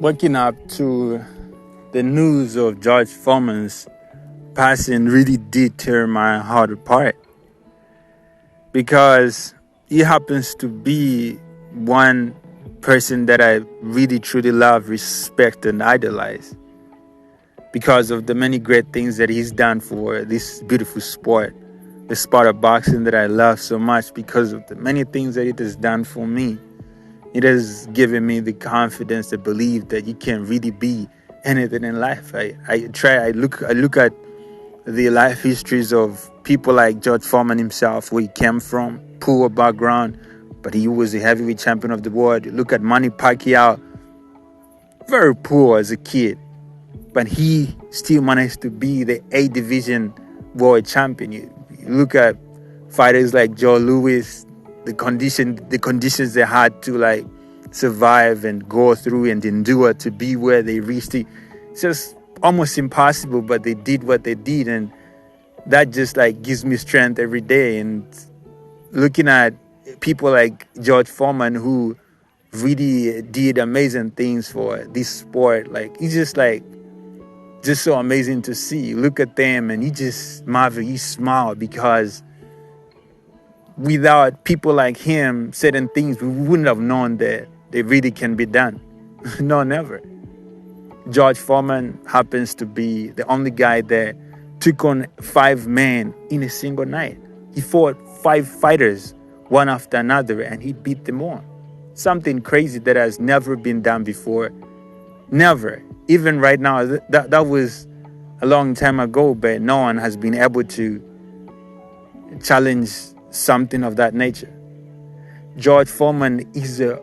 Waking up to the news of George Foreman's passing really did tear my heart apart because he happens to be one person that I really truly love, respect, and idolize because of the many great things that he's done for this beautiful sport, the sport of boxing that I love so much because of the many things that it has done for me. It has given me the confidence to believe that you can really be anything in life. I look at the life histories of people like George Foreman himself, where he came from, poor background, but he was a heavyweight champion of the world. Look at Manny Pacquiao, very poor as a kid, but he still managed to be the A division world champion. You look at fighters like Joe Louis, the conditions they had to like survive and go through and endure to be where they reached. It's just almost impossible, but they did what they did, and that just like gives me strength every day. And looking at people like George Foreman, who really did amazing things for this sport, like he's just so amazing to see. You look at them and you just marvel, you smile, because without people like him, certain things we wouldn't have known that they really can be done. No, never. George Foreman happens to be the only guy that took on 5 men in a single night. He fought 5 fighters, one after another, and he beat them all. Something crazy that has never been done before. Never. Even right now, that was a long time ago, but no one has been able to challenge something of that nature. George Foreman is the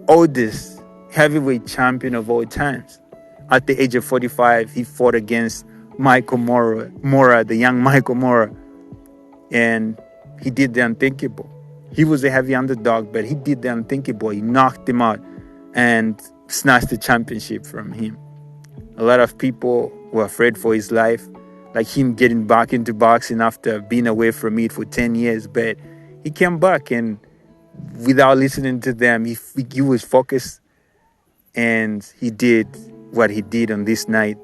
oldest heavyweight champion of all times. At the age of 45, he fought against Michael Mora, the young Michael Mora, and he did the unthinkable. He was a heavy underdog, but he did the unthinkable. He knocked him out and snatched the championship from him. A lot of people were afraid for his life, like him getting back into boxing after being away from it for 10 years, but he came back, and without listening to them, he was focused, and he did what he did on this night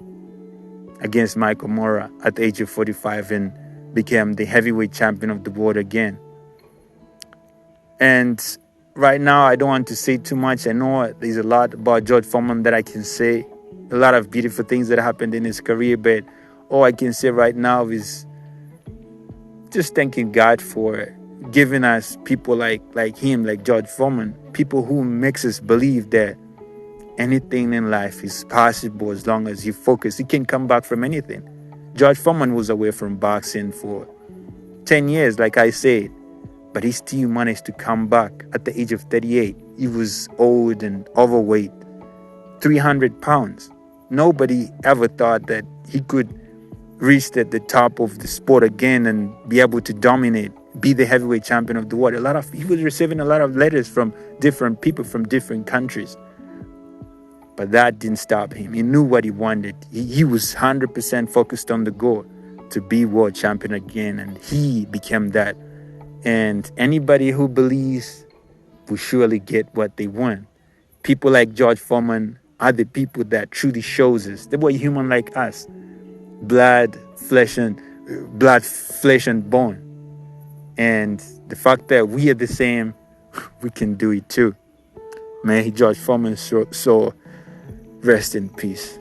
against Michael Mora at the age of 45 and became the heavyweight champion of the world again. And right now, I don't want to say too much. I know there's a lot about George Foreman that I can say, a lot of beautiful things that happened in his career, but all I can say right now is just thanking God for giving us people like him, like George Foreman, people who makes us believe that anything in life is possible as long as you focus. You can come back from anything. George Foreman was away from boxing for 10 years, like I said, but he still managed to come back at the age of 38. He was old and overweight, 300 pounds. Nobody ever thought that he could reach at the top of the sport again and be able to dominate, be the heavyweight champion of the world. He was receiving a lot of letters from different people from different countries. But that didn't stop him. He knew what he wanted. He was 100% focused on the goal to be world champion again, and he became that. And anybody who believes will surely get what they want. People like George Foreman are the people that truly shows us they were human like us, flesh and bone. And the fact that we are the same, we can do it too. May George Foreman so rest in peace.